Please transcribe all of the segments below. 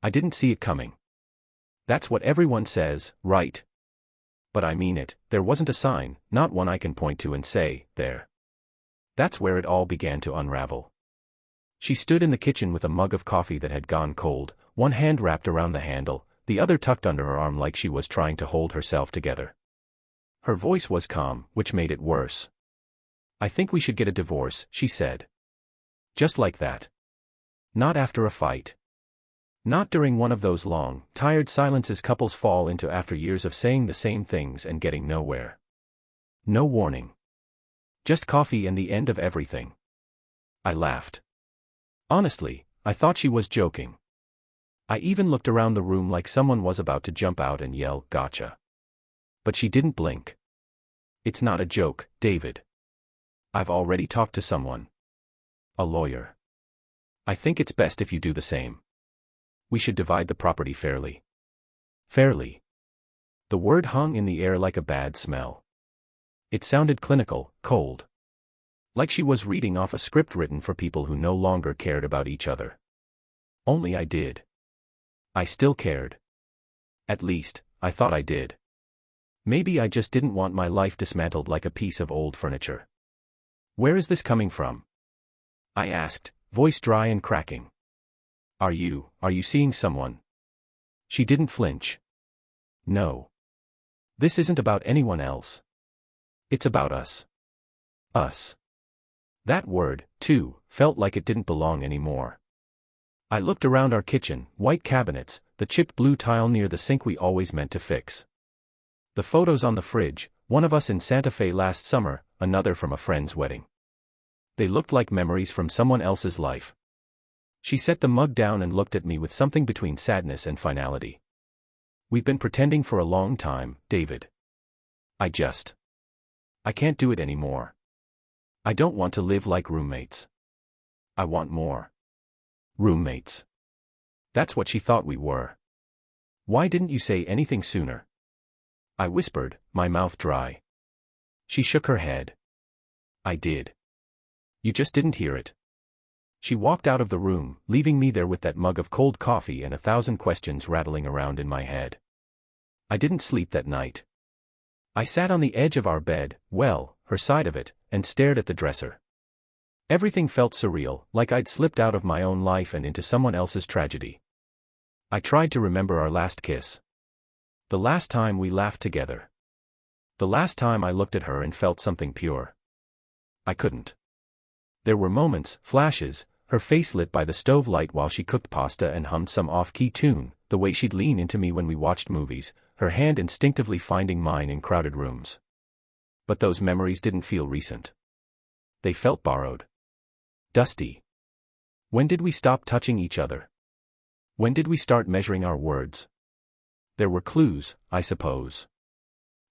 I didn't see it coming. That's what everyone says, right? But I mean it, there wasn't a sign, not one I can point to and say, there. That's where it all began to unravel. She stood in the kitchen with a mug of coffee that had gone cold, one hand wrapped around the handle, the other tucked under her arm like she was trying to hold herself together. Her voice was calm, which made it worse. "I think we should get a divorce," she said. Just like that. Not after a fight. Not during one of those long, tired silences couples fall into after years of saying the same things and getting nowhere. No warning. Just coffee and the end of everything. I laughed. Honestly, I thought she was joking. I even looked around the room like someone was about to jump out and yell, "Gotcha." But she didn't blink. "It's not a joke, David. I've already talked to someone. A lawyer. I think it's best if you do the same. We should divide the property fairly." Fairly. The word hung in the air like a bad smell. It sounded clinical, cold. Like she was reading off a script written for people who no longer cared about each other. Only I did. I still cared. At least, I thought I did. Maybe I just didn't want my life dismantled like a piece of old furniture. "Where is this coming from?" I asked, voice dry and cracking. Are you seeing someone?" She didn't flinch. "No. This isn't about anyone else. It's about us. Us." That word, too, felt like it didn't belong anymore. I looked around our kitchen, white cabinets, the chipped blue tile near the sink we always meant to fix. The photos on the fridge, one of us in Santa Fe last summer, another from a friend's wedding. They looked like memories from someone else's life. She set the mug down and looked at me with something between sadness and finality. "We've been pretending for a long time, David. I can't do it anymore. I don't want to live like roommates. I want more. Roommates." That's what she thought we were. "Why didn't you say anything sooner?" I whispered, my mouth dry. She shook her head. "I did. You just didn't hear it." She walked out of the room, leaving me there with that mug of cold coffee and 1,000 questions rattling around in my head. I didn't sleep that night. I sat on the edge of our bed, well, her side of it, and stared at the dresser. Everything felt surreal, like I'd slipped out of my own life and into someone else's tragedy. I tried to remember our last kiss. The last time we laughed together. The last time I looked at her and felt something pure. I couldn't. There were moments, flashes, her face lit by the stove light while she cooked pasta and hummed some off-key tune, the way she'd lean into me when we watched movies, her hand instinctively finding mine in crowded rooms. But those memories didn't feel recent. They felt borrowed. Dusty. When did we stop touching each other? When did we start measuring our words? There were clues, I suppose.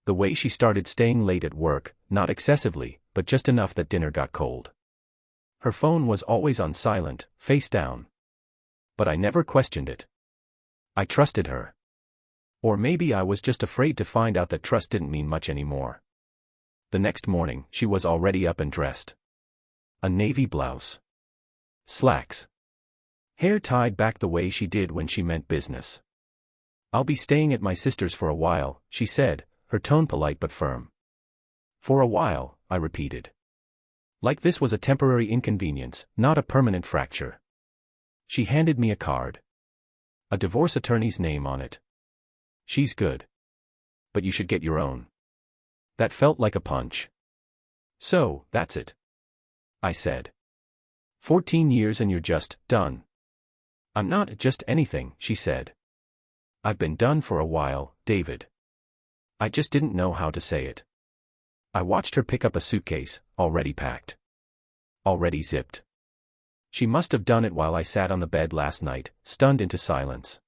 The way she started staying late at work, not excessively, but just enough that dinner got cold. Her phone was always on silent, face down. But I never questioned it. I trusted her. Or maybe I was just afraid to find out that trust didn't mean much anymore. The next morning, she was already up and dressed. A navy blouse. Slacks. Hair tied back the way she did when she meant business. "I'll be staying at my sister's for a while," she said, her tone polite but firm. "For a while," I repeated. Like this was a temporary inconvenience, not a permanent fracture. She handed me a card. A divorce attorney's name on it. "She's good. But you should get your own." That felt like a punch. "So, that's it," I said. 14 years and you're just done." "I'm not just anything," she said. "I've been done for a while, David." I just didn't know how to say it. I watched her pick up a suitcase, already packed. Already zipped. She must have done it while I sat on the bed last night, stunned into silence.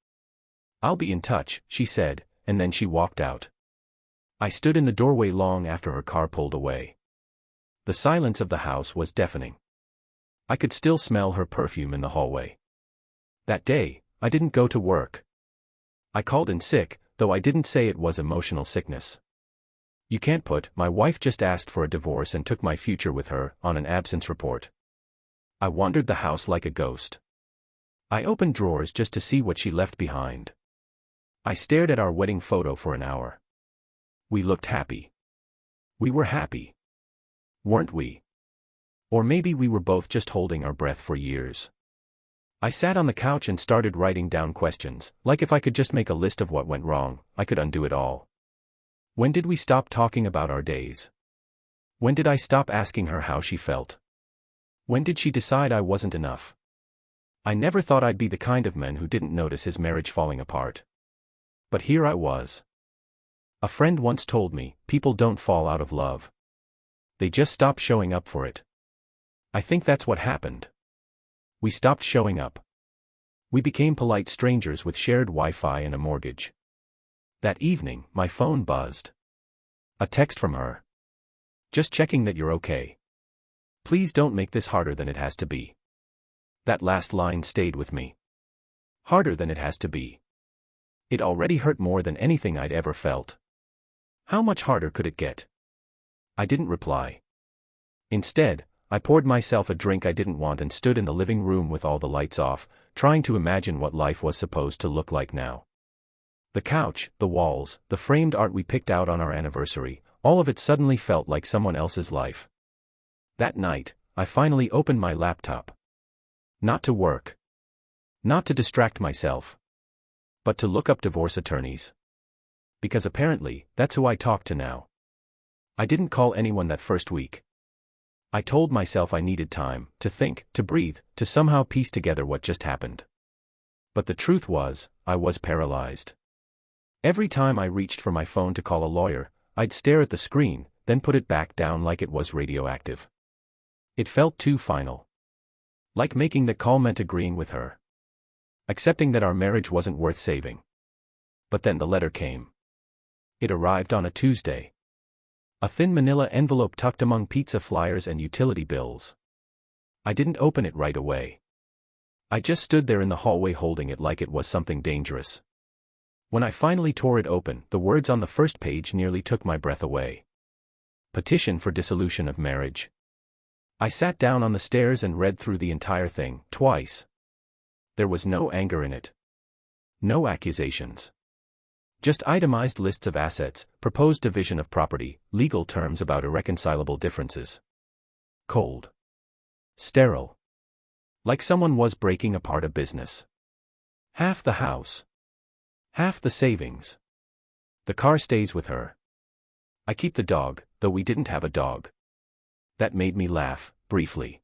"I'll be in touch," she said, and then she walked out. I stood in the doorway long after her car pulled away. The silence of the house was deafening. I could still smell her perfume in the hallway. That day, I didn't go to work. I called in sick, though I didn't say it was emotional sickness. You can't put, "My wife just asked for a divorce and took my future with her," on an absence report. I wandered the house like a ghost. I opened drawers just to see what she left behind. I stared at our wedding photo for an hour. We looked happy. We were happy. Weren't we? Or maybe we were both just holding our breath for years. I sat on the couch and started writing down questions, like if I could just make a list of what went wrong, I could undo it all. When did we stop talking about our days? When did I stop asking her how she felt? When did she decide I wasn't enough? I never thought I'd be the kind of man who didn't notice his marriage falling apart. But here I was. A friend once told me, people don't fall out of love. They just stop showing up for it. I think that's what happened. We stopped showing up. We became polite strangers with shared Wi-Fi and a mortgage. That evening, my phone buzzed. A text from her. Just checking that you're okay. Please don't make this harder than it has to be. That last line stayed with me. Harder than it has to be. It already hurt more than anything I'd ever felt. How much harder could it get? I didn't reply. Instead, I poured myself a drink I didn't want and stood in the living room with all the lights off, trying to imagine what life was supposed to look like now. The couch, the walls, the framed art we picked out on our anniversary, all of it suddenly felt like someone else's life. That night, I finally opened my laptop. Not to work. Not to distract myself. But to look up divorce attorneys. Because apparently, that's who I talk to now. I didn't call anyone that first week. I told myself I needed time, to think, to breathe, to somehow piece together what just happened. But the truth was, I was paralyzed. Every time I reached for my phone to call a lawyer, I'd stare at the screen, then put it back down like it was radioactive. It felt too final. Like making the call meant agreeing with her. Accepting that our marriage wasn't worth saving. But then the letter came. It arrived on a Tuesday. A thin manila envelope tucked among pizza flyers and utility bills. I didn't open it right away. I just stood there in the hallway holding it like it was something dangerous. When I finally tore it open, the words on the first page nearly took my breath away. Petition for dissolution of marriage. I sat down on the stairs and read through the entire thing, twice. There was no anger in it. No accusations. Just itemized lists of assets, proposed division of property, legal terms about irreconcilable differences. Cold. Sterile. Like someone was breaking apart a business. Half the house. Half the savings. The car stays with her. I keep the dog, though we didn't have a dog. That made me laugh, briefly.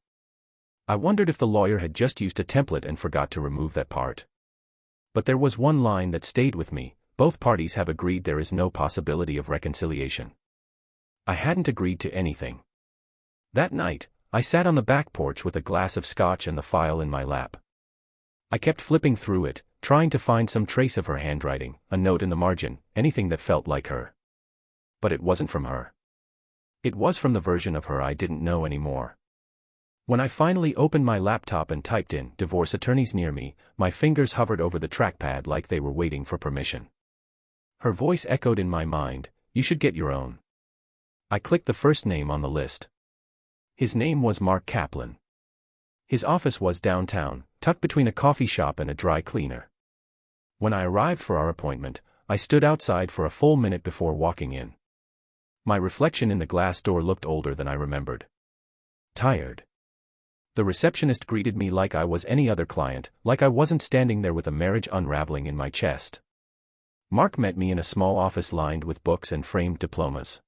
I wondered if the lawyer had just used a template and forgot to remove that part. But there was one line that stayed with me. Both parties have agreed there is no possibility of reconciliation. I hadn't agreed to anything. That night, I sat on the back porch with a glass of scotch and the file in my lap. I kept flipping through it, trying to find some trace of her handwriting, a note in the margin, anything that felt like her. But it wasn't from her. It was from the version of her I didn't know anymore. When I finally opened my laptop and typed in "divorce attorneys near me," my fingers hovered over the trackpad like they were waiting for permission. Her voice echoed in my mind, "You should get your own." I clicked the first name on the list. His name was Mark Kaplan. His office was downtown, tucked between a coffee shop and a dry cleaner. When I arrived for our appointment, I stood outside for a full minute before walking in. My reflection in the glass door looked older than I remembered. Tired. The receptionist greeted me like I was any other client, like I wasn't standing there with a marriage unraveling in my chest. Mark met me in a small office lined with books and framed diplomas.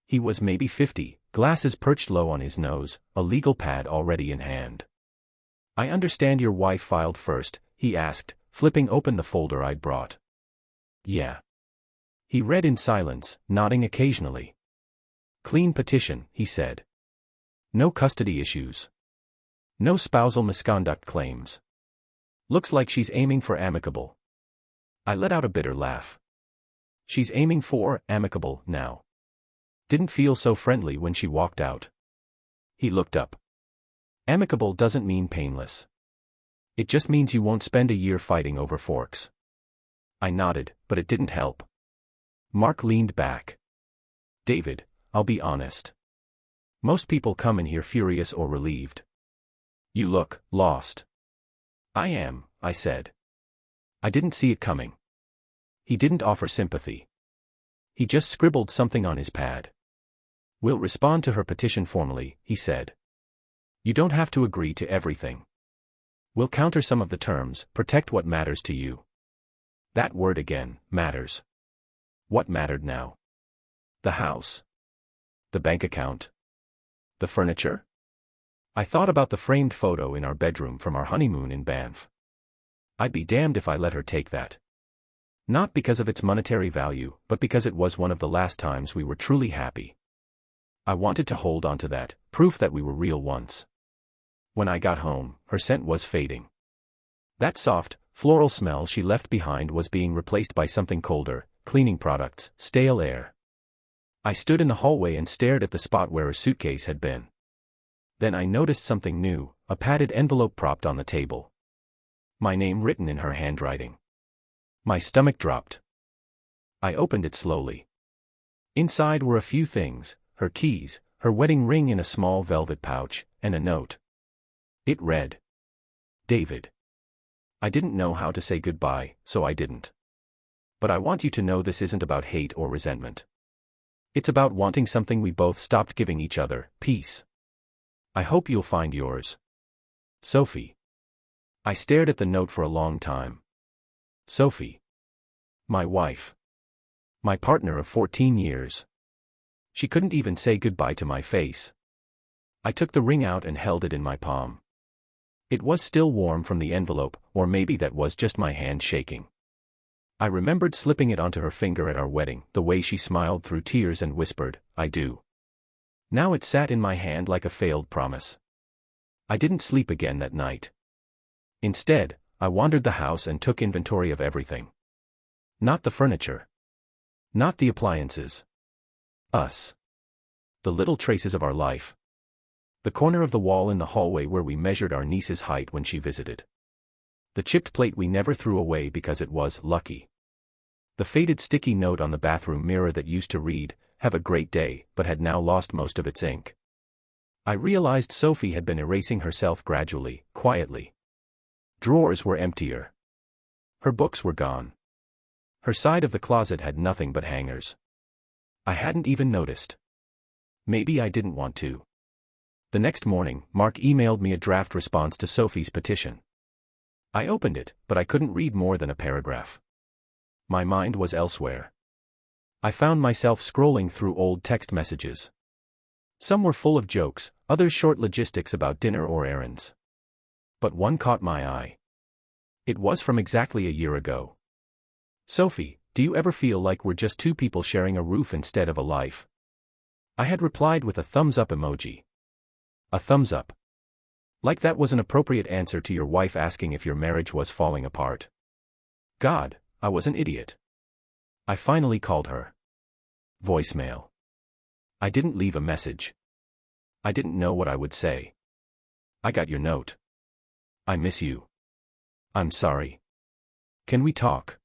He was maybe 50, glasses perched low on his nose, a legal pad already in hand. "I understand your wife filed first," he asked, flipping open the folder I'd brought. "Yeah." He read in silence, nodding occasionally. "Clean petition," he said. "No custody issues. No spousal misconduct claims. Looks like she's aiming for amicable." I let out a bitter laugh. She's aiming for amicable now. Didn't feel so friendly when she walked out. He looked up. "Amicable doesn't mean painless. It just means you won't spend a year fighting over forks." I nodded, but it didn't help. Mark leaned back. "David, I'll be honest. Most people come in here furious or relieved. You look lost." I am, I said. I didn't see it coming. He didn't offer sympathy. He just scribbled something on his pad. We'll respond to her petition formally, he said. You don't have to agree to everything. We'll counter some of the terms, protect what matters to you. That word again, matters. What mattered now? The house. The bank account. The furniture? I thought about the framed photo in our bedroom from our honeymoon in Banff. I'd be damned if I let her take that. Not because of its monetary value, but because it was one of the last times we were truly happy. I wanted to hold on to that, proof that we were real once. When I got home, her scent was fading. That soft, floral smell she left behind was being replaced by something colder, cleaning products, stale air. I stood in the hallway and stared at the spot where her suitcase had been. Then I noticed something new, a padded envelope propped on the table. My name written in her handwriting. My stomach dropped. I opened it slowly. Inside were a few things, her keys, her wedding ring in a small velvet pouch, and a note. It read, David. I didn't know how to say goodbye, so I didn't. But I want you to know this isn't about hate or resentment. It's about wanting something we both stopped giving each other, peace. I hope you'll find yours. Sophie. I stared at the note for a long time. Sophie. My wife. My partner of 14 years. She couldn't even say goodbye to my face. I took the ring out and held it in my palm. It was still warm from the envelope, or maybe that was just my hand shaking. I remembered slipping it onto her finger at our wedding, the way she smiled through tears and whispered, I do. Now it sat in my hand like a failed promise. I didn't sleep again that night. Instead, I wandered the house and took inventory of everything. Not the furniture. Not the appliances. Us. The little traces of our life. The corner of the wall in the hallway where we measured our niece's height when she visited. The chipped plate we never threw away because it was lucky. The faded sticky note on the bathroom mirror that used to read, have a great day, but had now lost most of its ink. I realized Sophie had been erasing herself gradually, quietly. Drawers were emptier. Her books were gone. Her side of the closet had nothing but hangers. I hadn't even noticed. Maybe I didn't want to. The next morning, Mark emailed me a draft response to Sophie's petition. I opened it, but I couldn't read more than a paragraph. My mind was elsewhere. I found myself scrolling through old text messages. Some were full of jokes, others short logistics about dinner or errands. But one caught my eye. It was from exactly a year ago. Sophie, do you ever feel like we're just two people sharing a roof instead of a life? I had replied with a thumbs up emoji. A thumbs up. Like that was an appropriate answer to your wife asking if your marriage was falling apart. God, I was an idiot. I finally called her. Voicemail. I didn't leave a message. I didn't know what I would say. I got your note. I miss you. I'm sorry. Can we talk?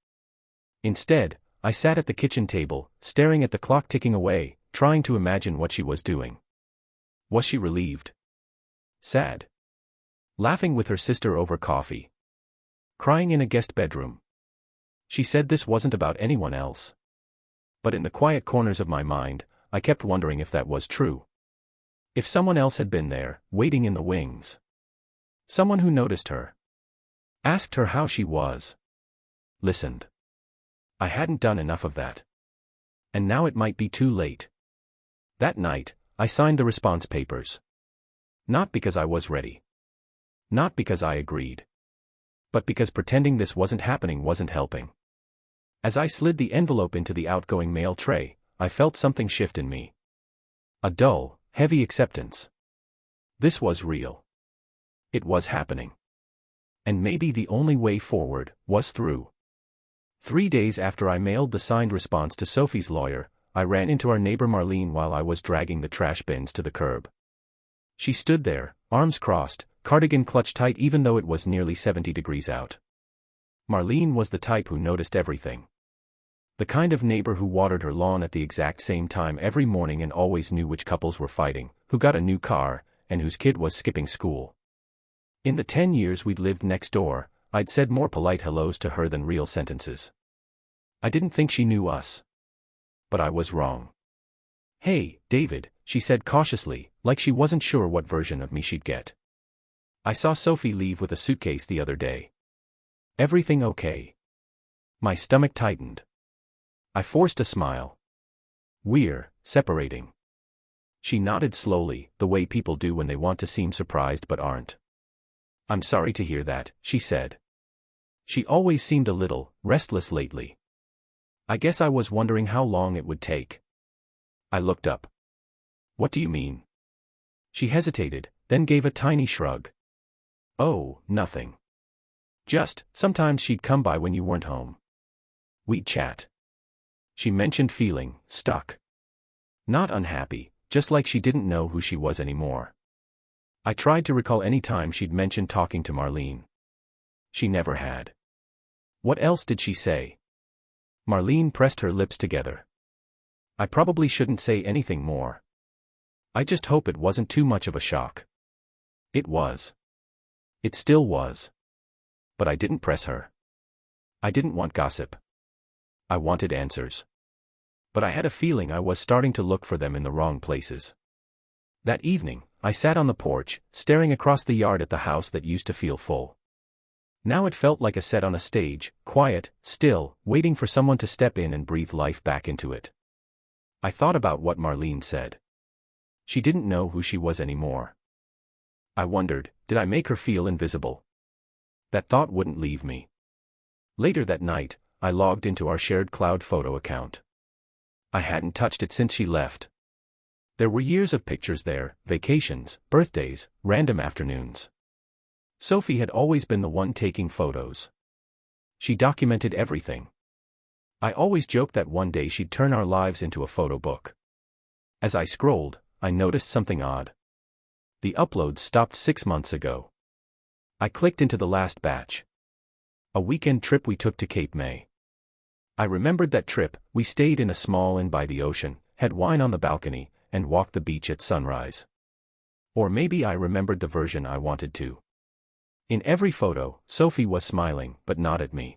Instead, I sat at the kitchen table, staring at the clock ticking away, trying to imagine what she was doing. Was she relieved? Sad? Laughing with her sister over coffee? Crying in a guest bedroom? She said this wasn't about anyone else. But in the quiet corners of my mind, I kept wondering if that was true. If someone else had been there, waiting in the wings. Someone who noticed her. Asked her how she was. Listened. I hadn't done enough of that. And now it might be too late. That night, I signed the response papers. Not because I was ready. Not because I agreed. But because pretending this wasn't happening wasn't helping. As I slid the envelope into the outgoing mail tray, I felt something shift in me. A dull, heavy acceptance. This was real. It was happening. And maybe the only way forward was through. 3 days after I mailed the signed response to Sophie's lawyer, I ran into our neighbor Marlene while I was dragging the trash bins to the curb. She stood there, arms crossed, cardigan clutched tight even though it was nearly 70 degrees out. Marlene was the type who noticed everything. The kind of neighbor who watered her lawn at the exact same time every morning and always knew which couples were fighting, who got a new car, and whose kid was skipping school. In the 10 years we'd lived next door, I'd said more polite hellos to her than real sentences. I didn't think she knew us. But I was wrong. "Hey, David," she said cautiously, like she wasn't sure what version of me she'd get. "I saw Sophie leave with a suitcase the other day. Everything okay?" My stomach tightened. I forced a smile. "We're separating." She nodded slowly, the way people do when they want to seem surprised but aren't. "I'm sorry to hear that," she said. She always seemed a little restless lately. I guess I was wondering how long it would take. I looked up. "What do you mean?" She hesitated, then gave a tiny shrug. "Oh, nothing. Just, sometimes she'd come by when you weren't home. We'd chat." She mentioned feeling stuck. Not unhappy, just like she didn't know who she was anymore. I tried to recall any time she'd mentioned talking to Marlene. She never had. What else did she say? Marlene pressed her lips together. I probably shouldn't say anything more. I just hope it wasn't too much of a shock. It was. It still was. But I didn't press her. I didn't want gossip. I wanted answers. But I had a feeling I was starting to look for them in the wrong places. That evening, I sat on the porch, staring across the yard at the house that used to feel full. Now it felt like a set on a stage, quiet, still, waiting for someone to step in and breathe life back into it. I thought about what Marlene said. She didn't know who she was anymore. I wondered, did I make her feel invisible? That thought wouldn't leave me. Later that night, I logged into our shared cloud photo account. I hadn't touched it since she left. There were years of pictures there, vacations, birthdays, random afternoons. Sophie had always been the one taking photos. She documented everything. I always joked that one day she'd turn our lives into a photo book. As I scrolled, I noticed something odd. The uploads stopped 6 months ago. I clicked into the last batch. A weekend trip we took to Cape May. I remembered that trip. We stayed in a small inn by the ocean, had wine on the balcony, and walked the beach at sunrise. Or maybe I remembered the version I wanted to. In every photo, Sophie was smiling, but not at me.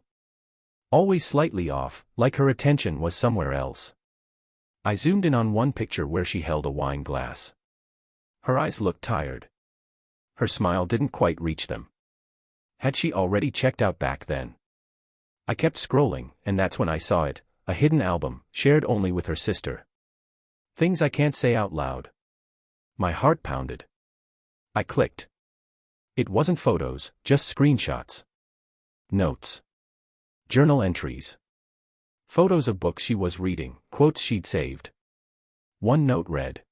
Always slightly off, like her attention was somewhere else. I zoomed in on one picture where she held a wine glass. Her eyes looked tired. Her smile didn't quite reach them. Had she already checked out back then? I kept scrolling, and that's when I saw it, a hidden album, shared only with her sister. Things I can't say out loud. My heart pounded. I clicked. It wasn't photos, just screenshots. Notes. Journal entries. Photos of books she was reading, quotes she'd saved. One note read,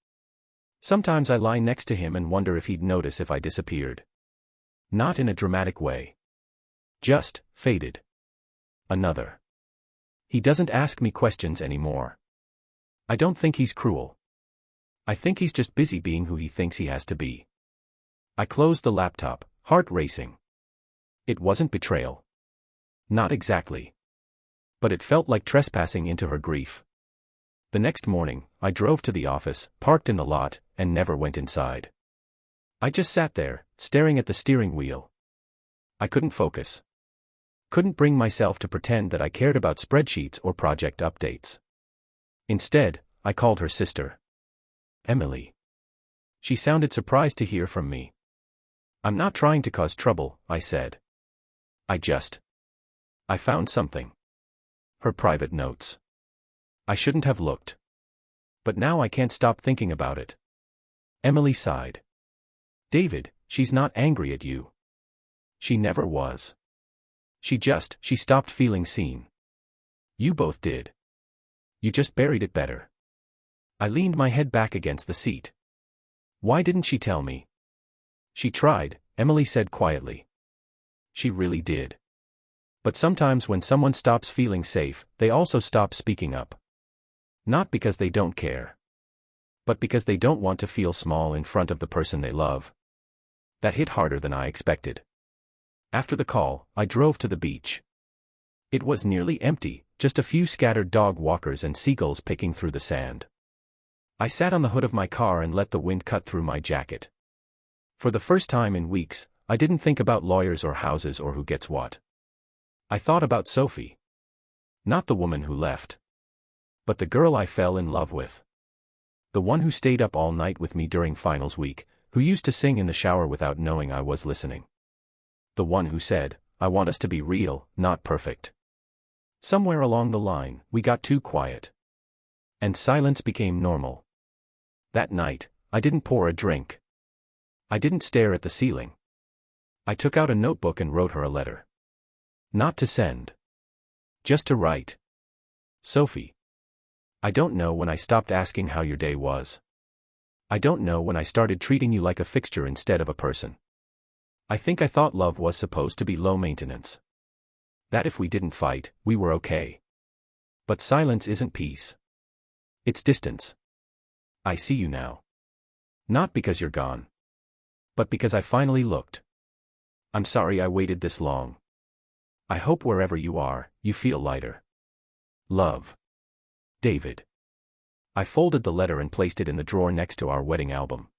"Sometimes I lie next to him and wonder if he'd notice if I disappeared." Not in a dramatic way. Just, faded. Another. "He doesn't ask me questions anymore. I don't think he's cruel. I think he's just busy being who he thinks he has to be." I closed the laptop, heart racing. It wasn't betrayal. Not exactly. But it felt like trespassing into her grief. The next morning, I drove to the office, parked in the lot, and never went inside. I just sat there, staring at the steering wheel. I couldn't focus. Couldn't bring myself to pretend that I cared about spreadsheets or project updates. Instead, I called her sister. Emily. She sounded surprised to hear from me. "I'm not trying to cause trouble," I said. I found something. Her private notes. I shouldn't have looked. But now I can't stop thinking about it. Emily sighed. "David, she's not angry at you. She never was. She stopped feeling seen. You both did. You just buried it better." I leaned my head back against the seat. "Why didn't she tell me?" "She tried," Emily said quietly. "She really did. But sometimes when someone stops feeling safe, they also stop speaking up. Not because they don't care. But because they don't want to feel small in front of the person they love." That hit harder than I expected. After the call, I drove to the beach. It was nearly empty, just a few scattered dog walkers and seagulls picking through the sand. I sat on the hood of my car and let the wind cut through my jacket. For the first time in weeks, I didn't think about lawyers or houses or who gets what. I thought about Sophie. Not the woman who left. But the girl I fell in love with. The one who stayed up all night with me during finals week, who used to sing in the shower without knowing I was listening. The one who said, I want us to be real, not perfect. Somewhere along the line, we got too quiet. And silence became normal. That night, I didn't pour a drink. I didn't stare at the ceiling. I took out a notebook and wrote her a letter. Not to send. Just to write. Sophie. I don't know when I stopped asking how your day was. I don't know when I started treating you like a fixture instead of a person. I think I thought love was supposed to be low maintenance. That if we didn't fight, we were okay. But silence isn't peace. It's distance. I see you now. Not because you're gone. But because I finally looked. I'm sorry I waited this long. I hope wherever you are, you feel lighter. Love. David. I folded the letter and placed it in the drawer next to our wedding album.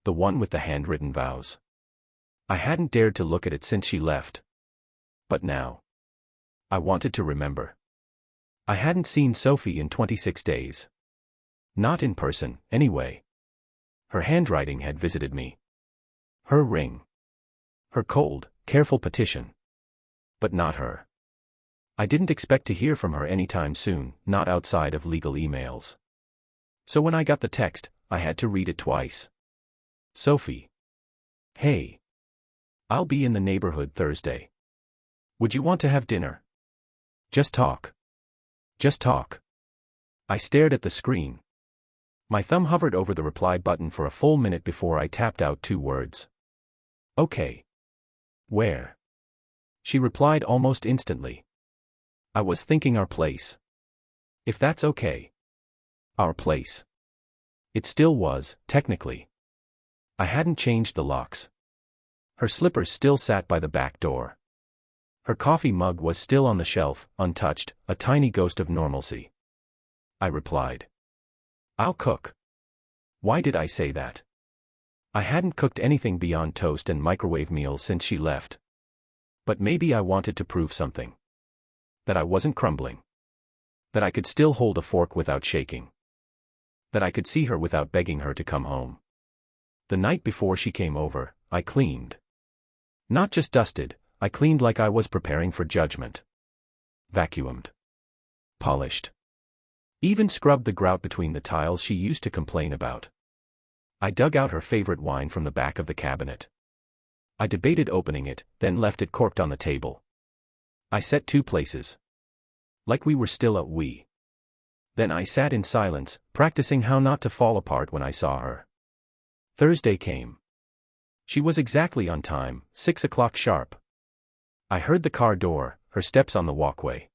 The one with the handwritten vows. I hadn't dared to look at it since she left. But now. I wanted to remember. I hadn't seen Sophie in 26 days. Not in person, anyway. Her handwriting had visited me. Her ring. Her cold, careful petition. But not her. I didn't expect to hear from her anytime soon, not outside of legal emails. So when I got the text, I had to read it twice. Sophie. Hey. I'll be in the neighborhood Thursday. Would you want to have dinner? Just talk. Just talk. I stared at the screen. My thumb hovered over the reply button for a full minute before I tapped out 2 words. Okay. Where? She replied almost instantly. I was thinking our place. If that's okay. Our place. It still was, technically. I hadn't changed the locks. Her slippers still sat by the back door. Her coffee mug was still on the shelf, untouched, a tiny ghost of normalcy. I replied. I'll cook. Why did I say that? I hadn't cooked anything beyond toast and microwave meals since she left. But maybe I wanted to prove something. That I wasn't crumbling. That I could still hold a fork without shaking. That I could see her without begging her to come home. The night before she came over, I cleaned. Not just dusted, I cleaned like I was preparing for judgment. Vacuumed. Polished. Even scrubbed the grout between the tiles she used to complain about. I dug out her favorite wine from the back of the cabinet. I debated opening it, then left it corked on the table. I set 2 places. Like we were still at we. Then I sat in silence, practicing how not to fall apart when I saw her. Thursday came. She was exactly on time, 6 o'clock sharp. I heard the car door, her steps on the walkway.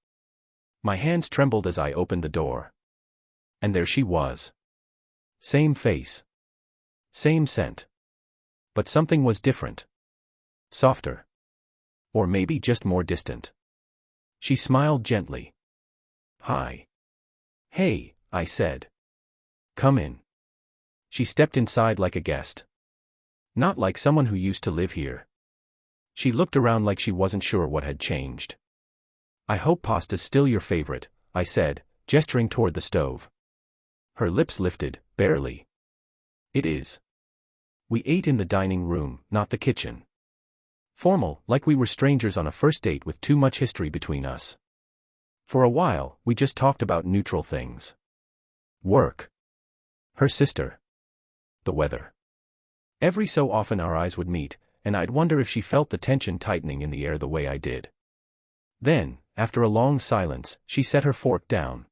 My hands trembled as I opened the door. And there she was. Same face. Same scent. But something was different. Softer. Or maybe just more distant. She smiled gently. Hi. Hey, I said. Come in. She stepped inside like a guest. Not like someone who used to live here. She looked around like she wasn't sure what had changed. I hope pasta's still your favorite, I said, gesturing toward the stove. Her lips lifted, barely. It is. We ate in the dining room, not the kitchen. Formal, like we were strangers on a first date with too much history between us. For a while, we just talked about neutral things. Work. Her sister. The weather. Every so often our eyes would meet, and I'd wonder if she felt the tension tightening in the air the way I did. Then, after a long silence, she set her fork down.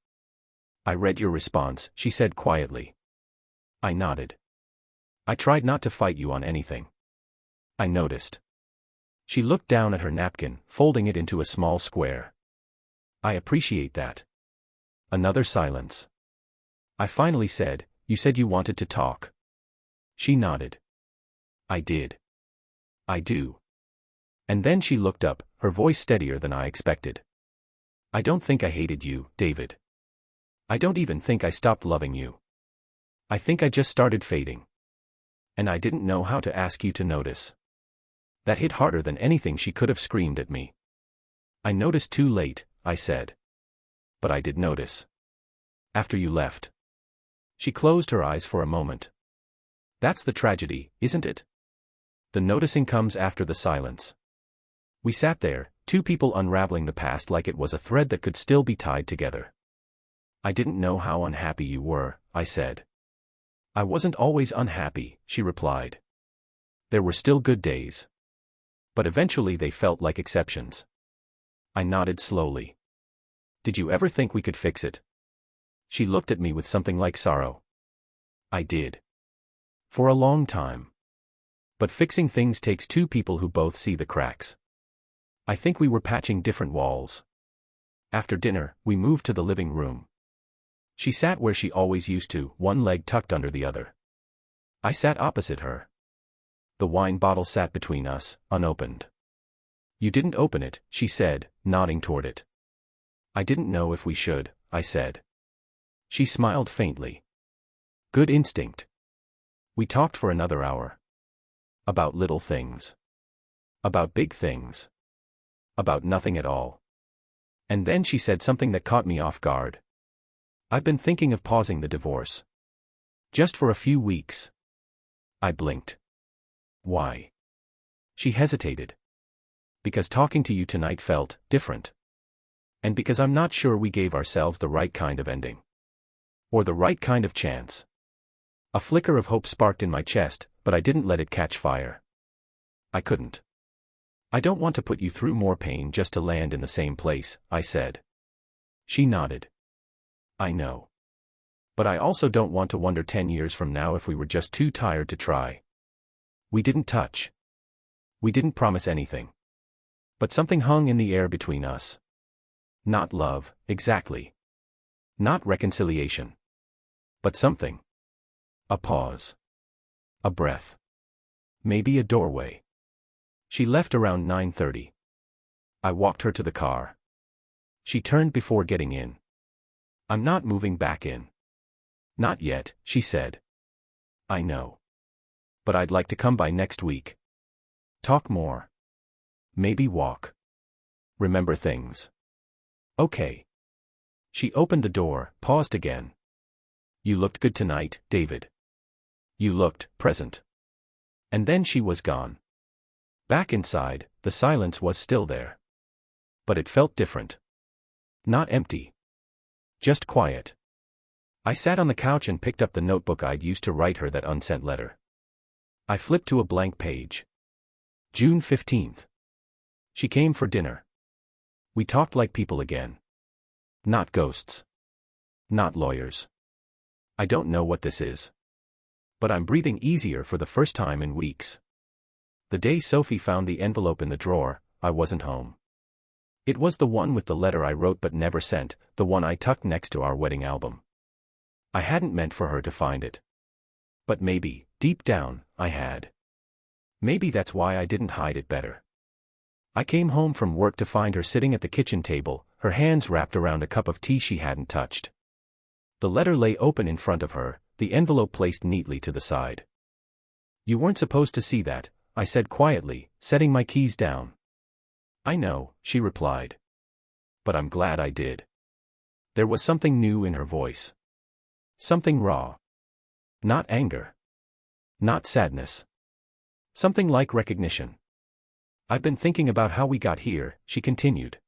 I read your response, she said quietly. I nodded. I tried not to fight you on anything. I noticed. She looked down at her napkin, folding it into a small square. I appreciate that. Another silence. I finally said, you said you wanted to talk. She nodded. I did. I do. And then she looked up, her voice steadier than I expected. I don't think I hated you, David. I don't even think I stopped loving you. I think I just started fading. And I didn't know how to ask you to notice. That hit harder than anything she could have screamed at me. I noticed too late, I said. But I did notice. After you left. She closed her eyes for a moment. That's the tragedy, isn't it? The noticing comes after the silence. We sat there, two people unraveling the past like it was a thread that could still be tied together. I didn't know how unhappy you were, I said. I wasn't always unhappy, she replied. There were still good days. But eventually they felt like exceptions. I nodded slowly. Did you ever think we could fix it? She looked at me with something like sorrow. I did. For a long time. But fixing things takes two people who both see the cracks. I think we were patching different walls. After dinner, we moved to the living room. She sat where she always used to, one leg tucked under the other. I sat opposite her. The wine bottle sat between us, unopened. You didn't open it, she said, nodding toward it. I didn't know if we should, I said. She smiled faintly. Good instinct. We talked for another hour. About little things. About big things. About nothing at all. And then she said something that caught me off guard. I've been thinking of pausing the divorce. Just for a few weeks. I blinked. Why? She hesitated. Because talking to you tonight felt different. And because I'm not sure we gave ourselves the right kind of ending. Or the right kind of chance. A flicker of hope sparked in my chest, but I didn't let it catch fire. I couldn't. I don't want to put you through more pain just to land in the same place, I said. She nodded. I know. But I also don't want to wonder 10 years from now if we were just too tired to try. We didn't touch. We didn't promise anything. But something hung in the air between us. Not love, exactly. Not reconciliation. But something. A pause. A breath. Maybe a doorway. She left around 9:30. I walked her to the car. She turned before getting in. I'm not moving back in. Not yet, she said. I know. But I'd like to come by next week. Talk more. Maybe walk. Remember things. Okay. She opened the door, paused again. You looked good tonight, David. You looked present. And then she was gone. Back inside, the silence was still there. But it felt different. Not empty. Just quiet. I sat on the couch and picked up the notebook I'd used to write her that unsent letter. I flipped to a blank page. June 15th. She came for dinner. We talked like people again. Not ghosts. Not lawyers. I don't know what this is. But I'm breathing easier for the first time in weeks. The day Sophie found the envelope in the drawer, I wasn't home. It was the one with the letter I wrote but never sent, the one I tucked next to our wedding album. I hadn't meant for her to find it. But maybe, deep down, I had. Maybe that's why I didn't hide it better. I came home from work to find her sitting at the kitchen table, her hands wrapped around a cup of tea she hadn't touched. The letter lay open in front of her, the envelope placed neatly to the side. You weren't supposed to see that, I said quietly, setting my keys down. I know, she replied. But I'm glad I did. There was something new in her voice. Something raw. Not anger. Not sadness. Something like recognition. I've been thinking about how we got here, she continued.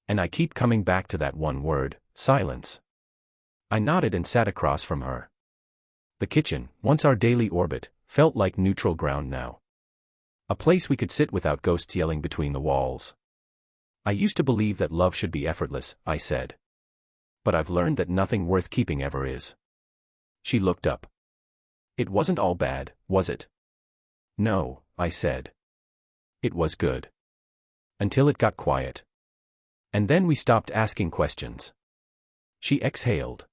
And I keep coming back to that one word, silence. I nodded and sat across from her. The kitchen, once our daily orbit, felt like neutral ground now. A place we could sit without ghosts yelling between the walls. I used to believe that love should be effortless, I said. But I've learned that nothing worth keeping ever is. She looked up. It wasn't all bad, was it? No, I said. It was good. Until it got quiet. And then we stopped asking questions. She exhaled.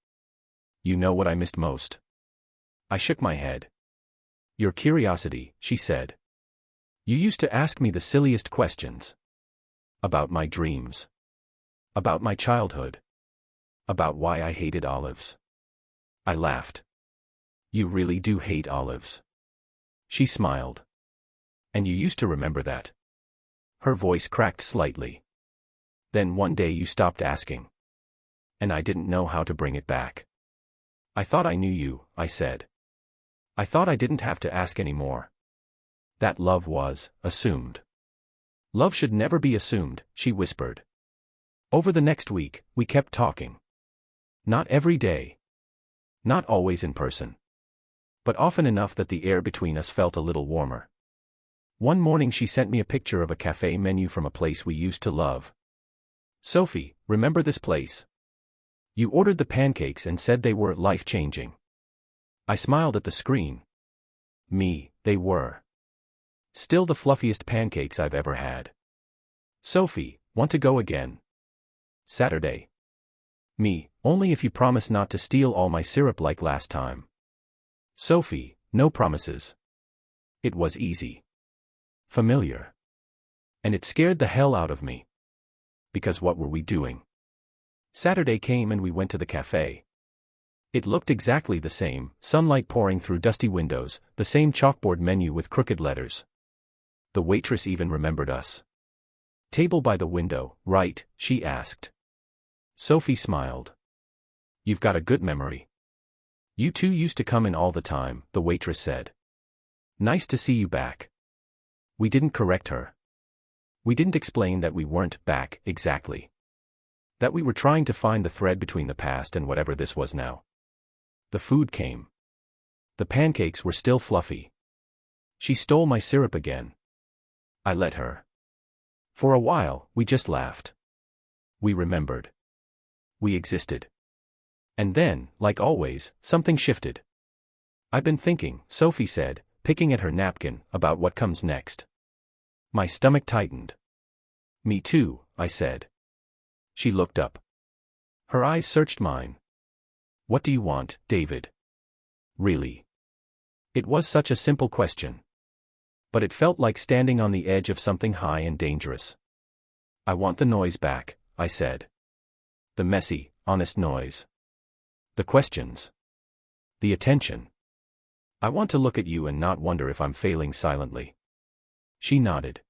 You know what I missed most? I shook my head. Your curiosity, she said. You used to ask me the silliest questions. About my dreams. About my childhood. About why I hated olives. I laughed. You really do hate olives. She smiled. And you used to remember that. Her voice cracked slightly. Then one day you stopped asking. And I didn't know how to bring it back. I thought I knew you, I said. I thought I didn't have to ask anymore. That love was assumed. Love should never be assumed, she whispered. Over the next week, we kept talking. Not every day. Not always in person. But often enough that the air between us felt a little warmer. One morning she sent me a picture of a cafe menu from a place we used to love. Sophie, remember this place? You ordered the pancakes and said they were life-changing. I smiled at the screen. They were. Still the fluffiest pancakes I've ever had. Sophie, want to go again? Saturday. Only if you promise not to steal all my syrup like last time. Sophie, no promises. It was easy. Familiar. And it scared the hell out of me. Because what were we doing? Saturday came and we went to the cafe. It looked exactly the same, sunlight pouring through dusty windows, the same chalkboard menu with crooked letters. The waitress even remembered us. Table by the window, right? She asked. Sophie smiled. You've got a good memory. You two used to come in all the time, the waitress said. Nice to see you back. We didn't correct her. We didn't explain that we weren't back, exactly. That we were trying to find the thread between the past and whatever this was now. The food came. The pancakes were still fluffy. She stole my syrup again. I let her. For a while, we just laughed. We remembered. We existed. And then, like always, something shifted. I've been thinking, Sophie said, picking at her napkin, about what comes next. My stomach tightened. Me too, I said. She looked up. Her eyes searched mine. What do you want, David? Really? It was such a simple question. But it felt like standing on the edge of something high and dangerous. I want the noise back, I said. The messy, honest noise. The questions. The attention. I want to look at you and not wonder if I'm failing silently. She nodded.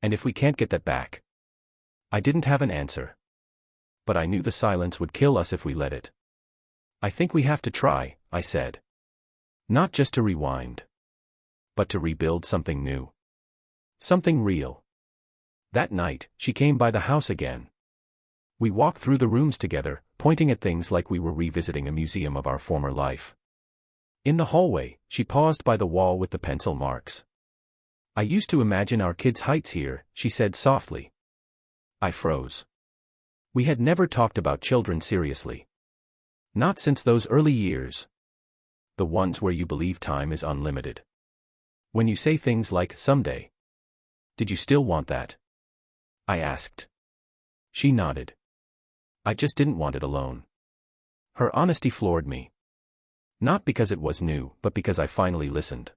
And if we can't get that back? I didn't have an answer. But I knew the silence would kill us if we let it. I think we have to try, I said. Not just to rewind. But to rebuild something new. Something real. That night, she came by the house again. We walked through the rooms together, pointing at things like we were revisiting a museum of our former life. In the hallway, she paused by the wall with the pencil marks. I used to imagine our kids' heights here, she said softly. I froze. We had never talked about children seriously. Not since those early years. The ones where you believe time is unlimited. When you say things like, someday. Did you still want that? I asked. She nodded. I just didn't want it alone. Her honesty floored me. Not because it was new, but because I finally listened.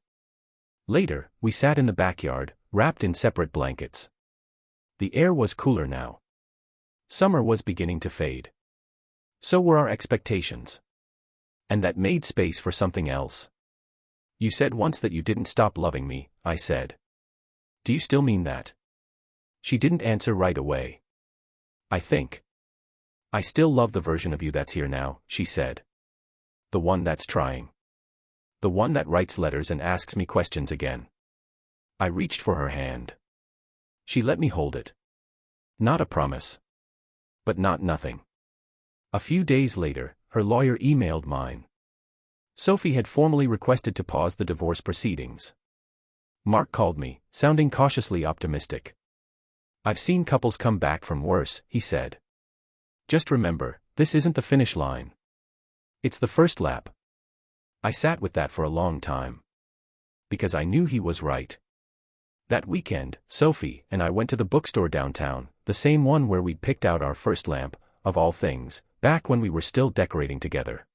Later, we sat in the backyard, wrapped in separate blankets. The air was cooler now. Summer was beginning to fade. So were our expectations. And that made space for something else. You said once that you didn't stop loving me, I said. Do you still mean that? She didn't answer right away. I think. I still love the version of you that's here now, she said. The one that's trying. The one that writes letters and asks me questions again. I reached for her hand. She let me hold it. Not a promise. But not nothing. A few days later, her lawyer emailed mine. Sophie had formally requested to pause the divorce proceedings. Mark called me, sounding cautiously optimistic. I've seen couples come back from worse, he said. Just remember, this isn't the finish line. It's the first lap. I sat with that for a long time. Because I knew he was right. That weekend, Sophie and I went to the bookstore downtown, the same one where we'd picked out our first lamp, of all things, back when we were still decorating together.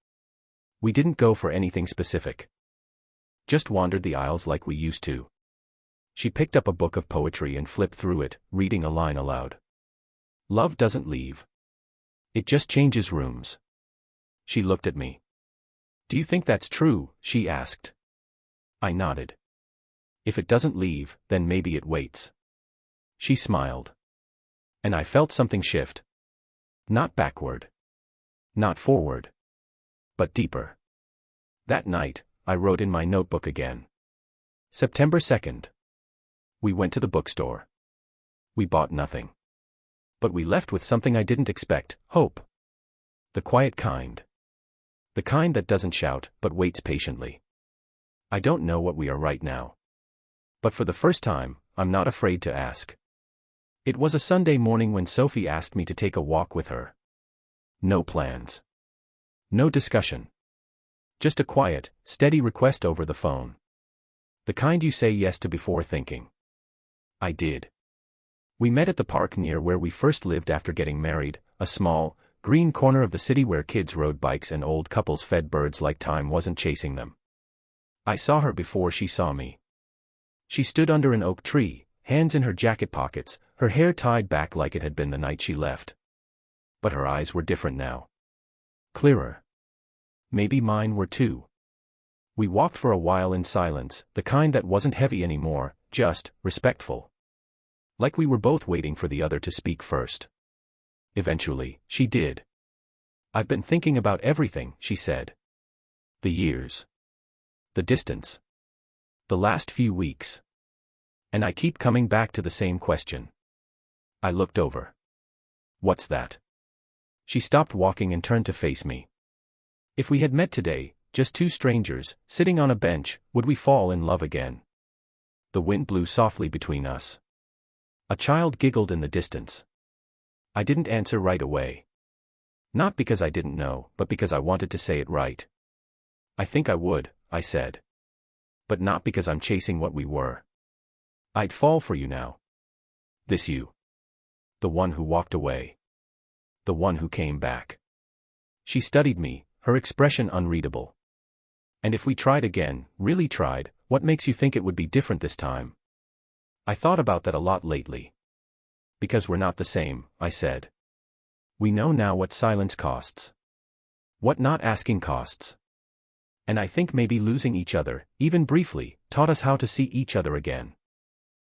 We didn't go for anything specific. Just wandered the aisles like we used to. She picked up a book of poetry and flipped through it, reading a line aloud. Love doesn't leave. It just changes rooms. She looked at me. Do you think that's true? She asked. I nodded. If it doesn't leave, then maybe it waits. She smiled. And I felt something shift. Not backward. Not forward. But deeper. That night, I wrote in my notebook again. September 2nd. We went to the bookstore. We bought nothing. But we left with something I didn't expect: hope. The quiet kind. The kind that doesn't shout, but waits patiently. I don't know what we are right now. But for the first time, I'm not afraid to ask. It was a Sunday morning when Sophie asked me to take a walk with her. No plans. No discussion. Just a quiet, steady request over the phone. The kind you say yes to before thinking. I did. We met at the park near where we first lived after getting married, a small, green corner of the city where kids rode bikes and old couples fed birds like time wasn't chasing them. I saw her before she saw me. She stood under an oak tree, hands in her jacket pockets, her hair tied back like it had been the night she left. But her eyes were different now. Clearer. Maybe mine were too. We walked for a while in silence, the kind that wasn't heavy anymore, just respectful. Like we were both waiting for the other to speak first. Eventually, she did. I've been thinking about everything, she said. The years. The distance. The last few weeks. And I keep coming back to the same question. I looked over. What's that? She stopped walking and turned to face me. If we had met today, just two strangers, sitting on a bench, would we fall in love again? The wind blew softly between us. A child giggled in the distance. I didn't answer right away. Not because I didn't know, but because I wanted to say it right. I think I would, I said. But not because I'm chasing what we were. I'd fall for you now. This you. The one who walked away. The one who came back. She studied me, her expression unreadable. And if we tried again, really tried, what makes you think it would be different this time? I thought about that a lot lately. Because we're not the same, I said. We know now what silence costs. What not asking costs. And I think maybe losing each other, even briefly, taught us how to see each other again.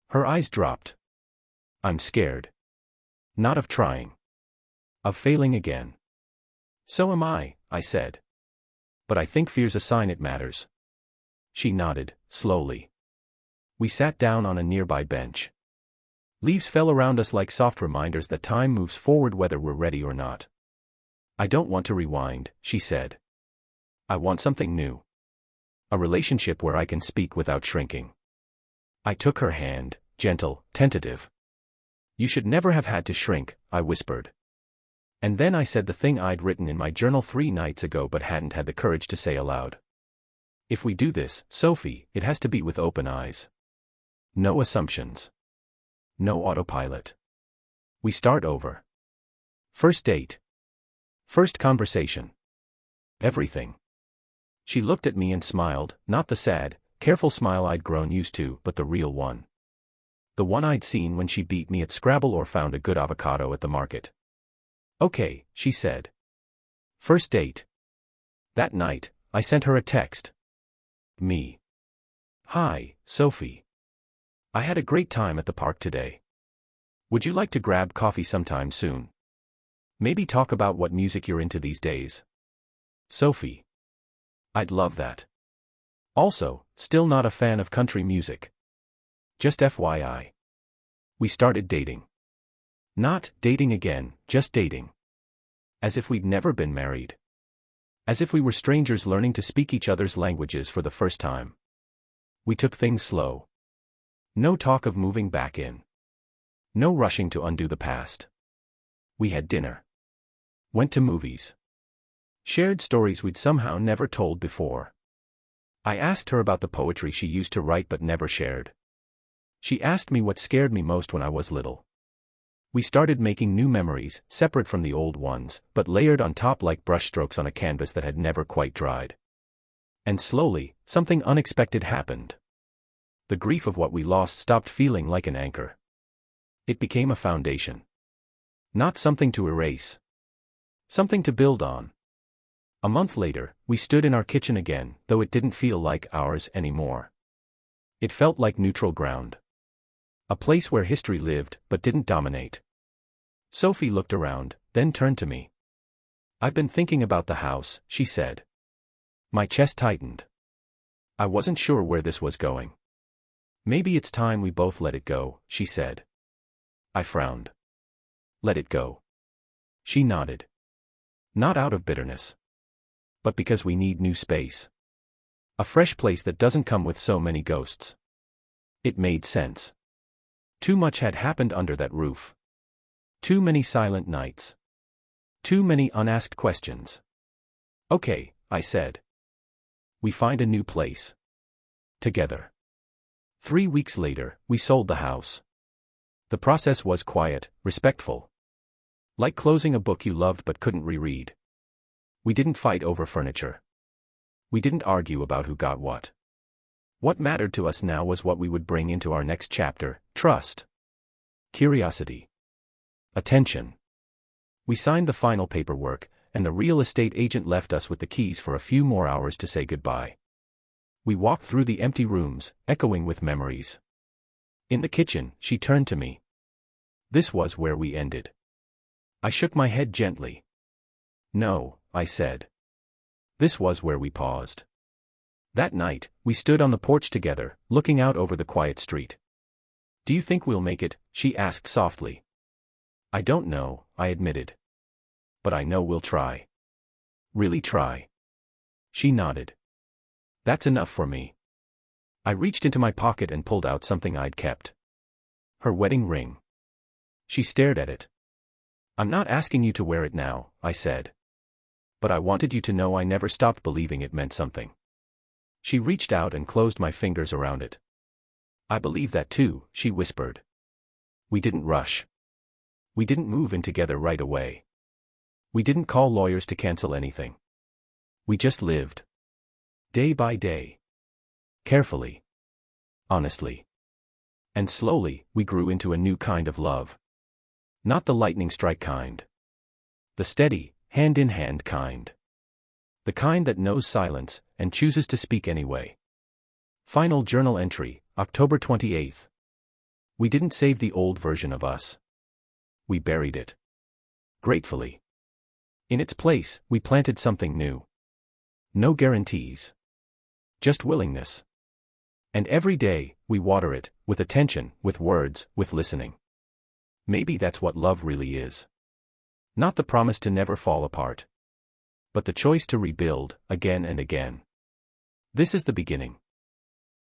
Her eyes dropped. I'm scared. Not of trying. Of failing again. So am I said. But I think fear's a sign it matters. She nodded, slowly. We sat down on a nearby bench. Leaves fell around us like soft reminders that time moves forward whether we're ready or not. I don't want to rewind, she said. I want something new. A relationship where I can speak without shrinking. I took her hand, gentle, tentative. You should never have had to shrink, I whispered. And then I said the thing I'd written in my journal 3 nights ago but hadn't had the courage to say aloud. If we do this, Sophie, it has to be with open eyes. No assumptions. No autopilot. We start over. First date. First conversation. Everything. She looked at me and smiled, not the sad, careful smile I'd grown used to, but the real one. The one I'd seen when she beat me at Scrabble or found a good avocado at the market. Okay, she said. First date. That night, I sent her a text. Me. Hi, Sophie. I had a great time at the park today. Would you like to grab coffee sometime soon? Maybe talk about what music you're into these days. Sophie. I'd love that. Also, still not a fan of country music. Just FYI. We started dating. Not dating again, just dating. As if we'd never been married. As if we were strangers learning to speak each other's languages for the first time. We took things slow. No talk of moving back in. No rushing to undo the past. We had dinner. Went to movies. Shared stories we'd somehow never told before. I asked her about the poetry she used to write but never shared. She asked me what scared me most when I was little. We started making new memories, separate from the old ones, but layered on top like brushstrokes on a canvas that had never quite dried. And slowly, something unexpected happened. The grief of what we lost stopped feeling like an anchor. It became a foundation. Not something to erase. Something to build on. A month later, we stood in our kitchen again, though it didn't feel like ours anymore. It felt like neutral ground. A place where history lived, but didn't dominate. Sophie looked around, then turned to me. "I've been thinking about the house," she said. My chest tightened. I wasn't sure where this was going. "Maybe it's time we both let it go," she said. I frowned. "Let it go?" She nodded. "Not out of bitterness. But because we need new space. A fresh place that doesn't come with so many ghosts." It made sense. Too much had happened under that roof. Too many silent nights. Too many unasked questions. "Okay," I said. "We find a new place. Together." 3 weeks later, we sold the house. The process was quiet, respectful. Like closing a book you loved but couldn't reread. We didn't fight over furniture. We didn't argue about who got what. What mattered to us now was what we would bring into our next chapter: trust, curiosity, attention. We signed the final paperwork, and the real estate agent left us with the keys for a few more hours to say goodbye. We walked through the empty rooms, echoing with memories. In the kitchen, she turned to me. "This was where we ended." I shook my head gently. "No," I said. "This was where we paused." That night, we stood on the porch together, looking out over the quiet street. "Do you think we'll make it?" she asked softly. "I don't know," I admitted. "But I know we'll try. Really try." She nodded. "That's enough for me." I reached into my pocket and pulled out something I'd kept. Her wedding ring. She stared at it. "I'm not asking you to wear it now," I said. "But I wanted you to know I never stopped believing it meant something." She reached out and closed my fingers around it. "I believe that too," she whispered. We didn't rush. We didn't move in together right away. We didn't call lawyers to cancel anything. We just lived. Day by day. Carefully. Honestly. And slowly, we grew into a new kind of love. Not the lightning strike kind. The steady, hand-in-hand kind. The kind that knows silence, and chooses to speak anyway. Final journal entry, October 28th. We didn't save the old version of us. We buried it. Gratefully. In its place, we planted something new. No guarantees. Just willingness. And every day, we water it, with attention, with words, with listening. Maybe that's what love really is. Not the promise to never fall apart. But the choice to rebuild, again and again. This is the beginning.